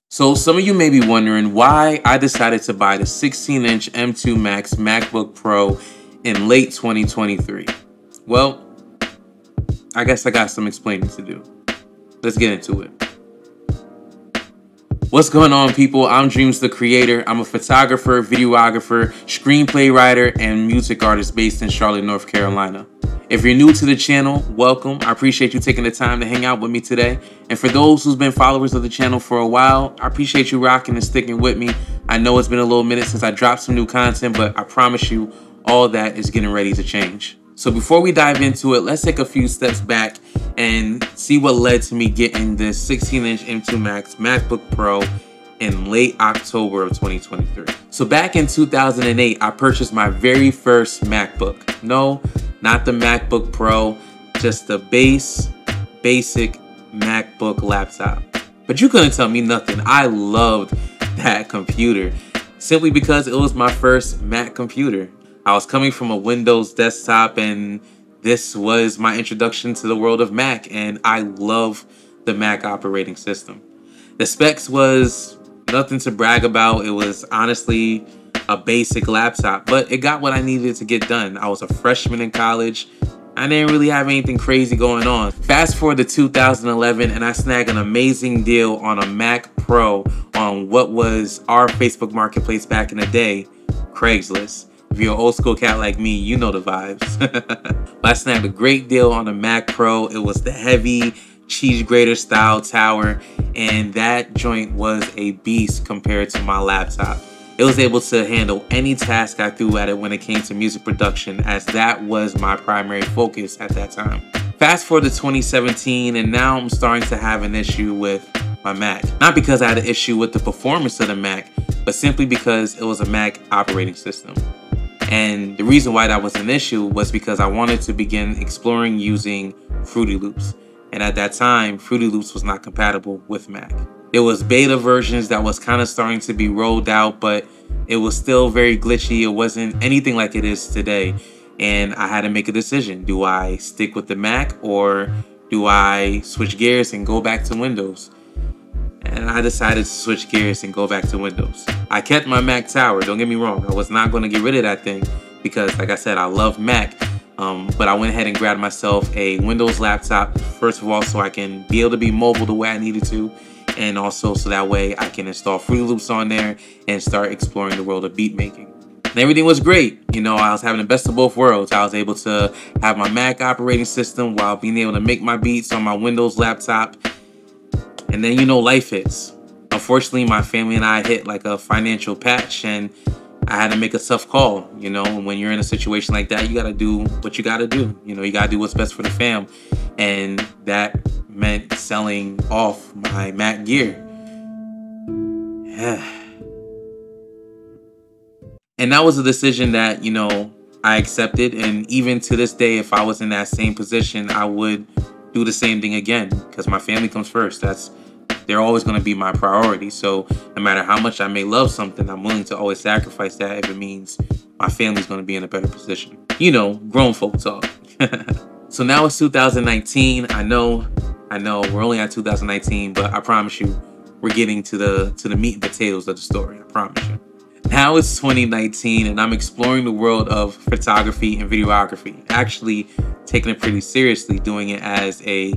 So some of you may be wondering why I decided to buy the 16-inch M2 Max MacBook Pro in late 2023. Well, I guess I got some explaining to do. Let's get into it. What's going on, people? I'm Dreamz the Creator. I'm a photographer, videographer, screenplay writer, and music artist based in Charlotte, North Carolina. If you're new to the channel, welcome. I appreciate you taking the time to hang out with me today. And for those who's been followers of the channel for a while, I appreciate you rocking and sticking with me. I know it's been a little minute since I dropped some new content, but I promise you all that is getting ready to change. So before we dive into it, let's take a few steps back and see what led to me getting this 16-inch M2 Max MacBook Pro in late October of 2023. So back in 2008, I purchased my very first MacBook. No, not the MacBook Pro, just the basic MacBook laptop. But you couldn't tell me nothing. I loved that computer simply because it was my first Mac computer. I was coming from a Windows desktop, and this was my introduction to the world of Mac, and I love the Mac operating system. The specs was nothing to brag about. It was honestly a basic laptop, but it got what I needed to get done. I was a freshman in college. I didn't really have anything crazy going on. Fast forward to 2011, and I snagged an amazing deal on a Mac Pro on what was our Facebook marketplace back in the day, Craigslist. If you're an old school cat like me, you know the vibes. But I snagged a great deal on the Mac Pro. It was the heavy cheese grater style tower, and that joint was a beast compared to my laptop. It was able to handle any task I threw at it when it came to music production, as that was my primary focus at that time. Fast forward to 2017, and now I'm starting to have an issue with my Mac. Not because I had an issue with the performance of the Mac, but simply because it was a Mac operating system. And the reason why that was an issue was because I wanted to begin exploring using Fruity Loops. And at that time, Fruity Loops was not compatible with Mac. There was beta versions that was kind of starting to be rolled out, but it was still very glitchy. It wasn't anything like it is today. And I had to make a decision. Do I stick with the Mac, or do I switch gears and go back to Windows? And I decided to switch gears and go back to Windows. I kept my Mac tower, don't get me wrong. I was not going to get rid of that thing because, like I said, I love Mac. But I went ahead and grabbed myself a Windows laptop, first of all, so I can be able to be mobile the way I needed to. And also so that way I can install Fruity Loops on there and start exploring the world of beat making. And everything was great. You know, I was having the best of both worlds. I was able to have my Mac operating system while being able to make my beats on my Windows laptop. And then, you know, life hits. Unfortunately, my family and I hit like a financial patch, and I had to make a tough call. You know, when you're in a situation like that, you got to do what you got to do. You know, you got to do what's best for the fam. And that meant selling off my Mac gear. And that was a decision that, you know, I accepted. And even to this day, if I was in that same position, I would do the same thing again, because my family comes first. They're always going to be my priority. So no matter how much I may love something, I'm willing to always sacrifice that if it means my family's going to be in a better position. You know, grown folk talk. So now it's 2019. I know we're only at 2019, but I promise you, we're getting to the meat and potatoes of the story. I promise you. Now it's 2019, and I'm exploring the world of photography and videography. Actually taking it pretty seriously, doing it as a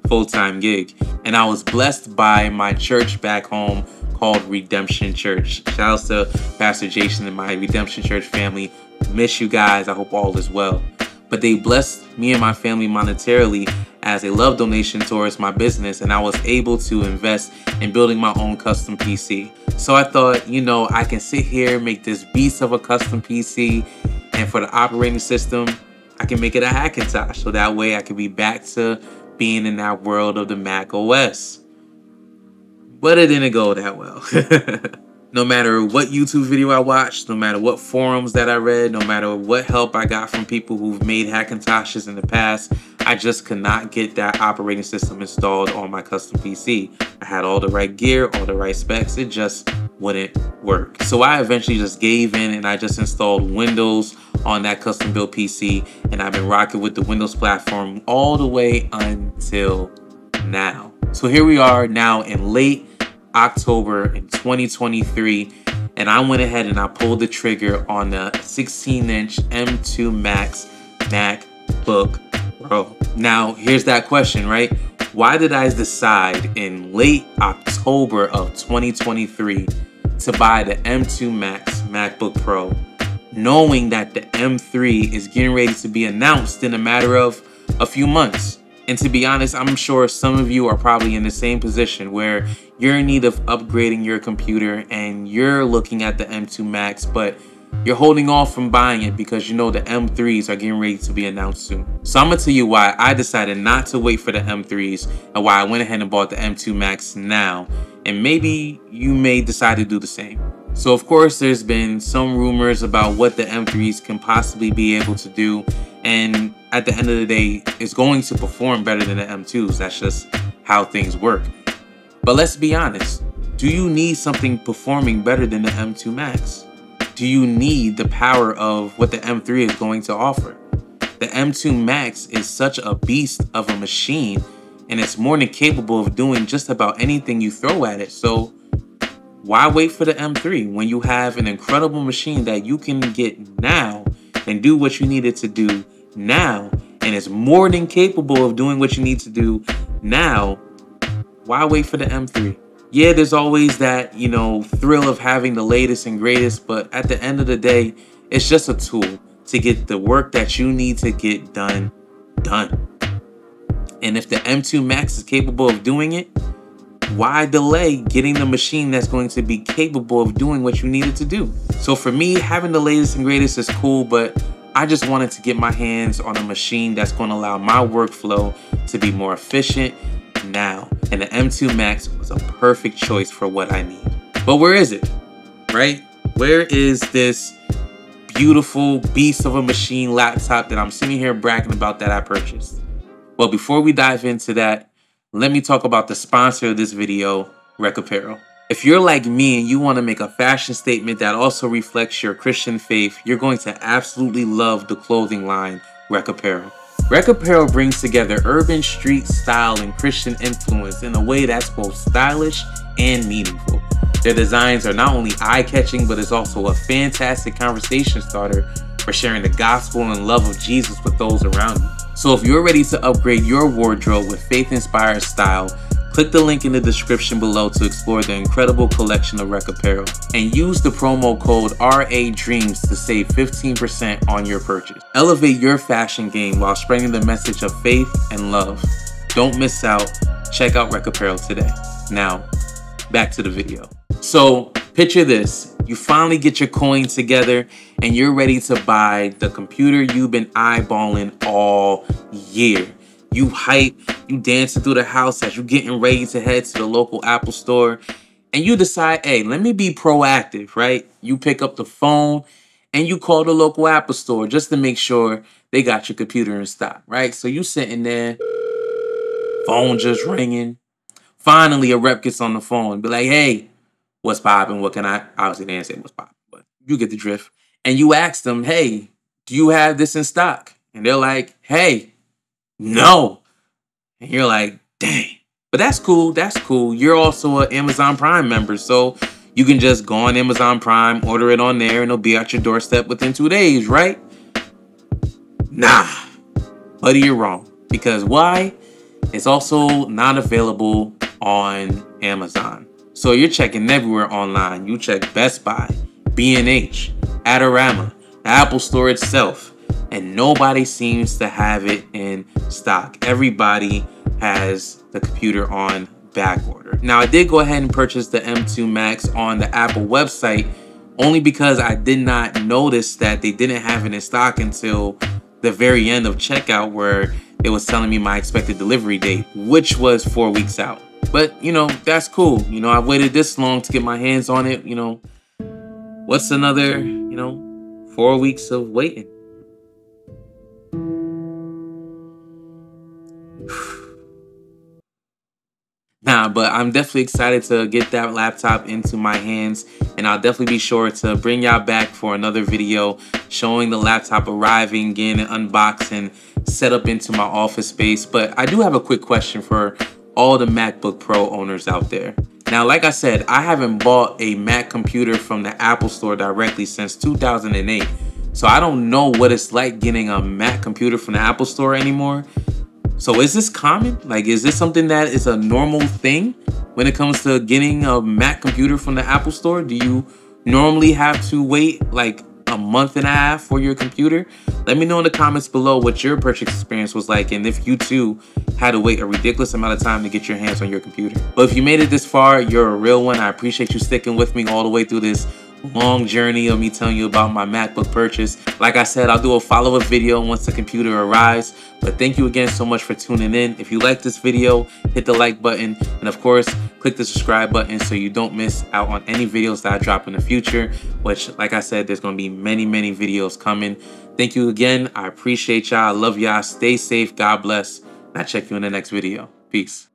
full-time gig. And I was blessed by my church back home called Redemption Church. Shout out to Pastor Jason and my Redemption Church family. Miss you guys. I hope all is well. But they blessed me and my family monetarily as a love donation towards my business, and I was able to invest in building my own custom PC. So I thought, you know, I can sit here, make this beast of a custom PC, and for the operating system, I can make it a Hackintosh, so that way I can be back to being in that world of the Mac OS. But it didn't go that well. No matter what YouTube video I watched, no matter what forums that I read, no matter what help I got from people who've made Hackintoshes in the past, I just could not get that operating system installed on my custom PC. I had all the right gear, all the right specs, it just wouldn't work. So I eventually just gave in, and I just installed Windows on that custom built PC, and I've been rocking with the Windows platform all the way until now. So here we are now in late October in 2023, and I went ahead and I pulled the trigger on the 16-inch M2 Max MacBook Pro. Now, here's that question, right? Why did I decide in late October of 2023 to buy the M2 Max MacBook Pro, knowing that the M3 is getting ready to be announced in a matter of a few months? And to be honest, I'm sure some of you are probably in the same position where you're in need of upgrading your computer and you're looking at the M2 Max, but you're holding off from buying it because you know the M3s are getting ready to be announced soon. So I'm gonna tell you why I decided not to wait for the M3s and why I went ahead and bought the M2 Max now. And maybe you may decide to do the same. So of course, there's been some rumors about what the M3s can possibly be able to do. And at the end of the day, it's going to perform better than the M2s. That's just how things work. But let's be honest. Do you need something performing better than the M2 Max? Do you need the power of what the M3 is going to offer? The M2 Max is such a beast of a machine, and it's more than capable of doing just about anything you throw at it. So why wait for the M3 when you have an incredible machine that you can get now and do what you need it to do now, and it's more than capable of doing what you need to do now? Why wait for the M3? Yeah, there's always that, thrill of having the latest and greatest, but at the end of the day, it's just a tool to get the work that you need to get done. And if the M2 Max is capable of doing it, why delay getting the machine that's going to be capable of doing what you need it to do? So for me, having the latest and greatest is cool, but I just wanted to get my hands on a machine that's going to allow my workflow to be more efficient now. And the M2 Max was a perfect choice for what I need. But where is it, right? Where is this beautiful beast of a machine laptop that I'm sitting here bragging about that I purchased? Well, before we dive into that, let me talk about the sponsor of this video, Rec Apparel. If you're like me and you want to make a fashion statement that also reflects your Christian faith, you're going to absolutely love the clothing line, Rec Apparel. Rec Apparel brings together urban street style and Christian influence in a way that's both stylish and meaningful. Their designs are not only eye-catching, but it's also a fantastic conversation starter for sharing the gospel and love of Jesus with those around you. So if you're ready to upgrade your wardrobe with faith-inspired style, click the link in the description below to explore the incredible collection of Rec Apparel and use the promo code RADreams to save 15% on your purchase. Elevate your fashion game while spreading the message of faith and love. Don't miss out. Check out Rec Apparel today. Now, back to the video. So picture this. You finally get your coin together and you're ready to buy the computer you've been eyeballing all year. You hype, you dancing through the house as you're getting ready to head to the local Apple store, and you decide, hey, let me be proactive, right? You pick up the phone and you call the local Apple store just to make sure they got your computer in stock, right? So you sitting there, phone just ringing. Finally, a rep gets on the phone and be like, hey, what's poppin'? What can I? Obviously, they didn't say what's poppin', but you get the drift. And you ask them, hey, do you have this in stock? And they're like, hey, no. And you're like, dang. But that's cool. That's cool. You're also an Amazon Prime member, so you can just go on Amazon Prime, order it on there, and it'll be at your doorstep within 2 days, right? Nah. Buddy, you're wrong. Because why? It's also not available on Amazon. So you're checking everywhere online. You check Best Buy, B&H, Adorama, the Apple Store itself, and nobody seems to have it in stock. Everybody has the computer on back order. Now, I did go ahead and purchase the M2 Max on the Apple website only because I did not notice that they didn't have it in stock until the very end of checkout, where it was telling me my expected delivery date, which was 4 weeks out. But, that's cool. I've waited this long to get my hands on it. What's another, 4 weeks of waiting? Nah, but I'm definitely excited to get that laptop into my hands, and I'll definitely be sure to bring y'all back for another video showing the laptop arriving, getting it unboxed and set up into my office space. But I do have a quick question for all the MacBook Pro owners out there. Now, like I said, I haven't bought a Mac computer from the Apple Store directly since 2008. So I don't know what it's like getting a Mac computer from the Apple Store anymore. So is this common? Like, is this something that is a normal thing when it comes to getting a Mac computer from the Apple Store? Do you normally have to wait like a month and a half for your computer? Let me know in the comments below what your purchase experience was like, and if you too had to wait a ridiculous amount of time to get your hands on your computer. But if you made it this far, you're a real one. I appreciate you sticking with me all the way through this long journey of me telling you about my MacBook purchase. Like I said, I'll do a follow-up video once the computer arrives. But thank you again so much for tuning in. If you like this video, hit the like button, and of course, click the subscribe button so you don't miss out on any videos that I drop in the future, which, like I said, there's going to be many videos coming. Thank you again. I appreciate y'all. I love y'all. Stay safe. God bless. And I'll check you in the next video. Peace.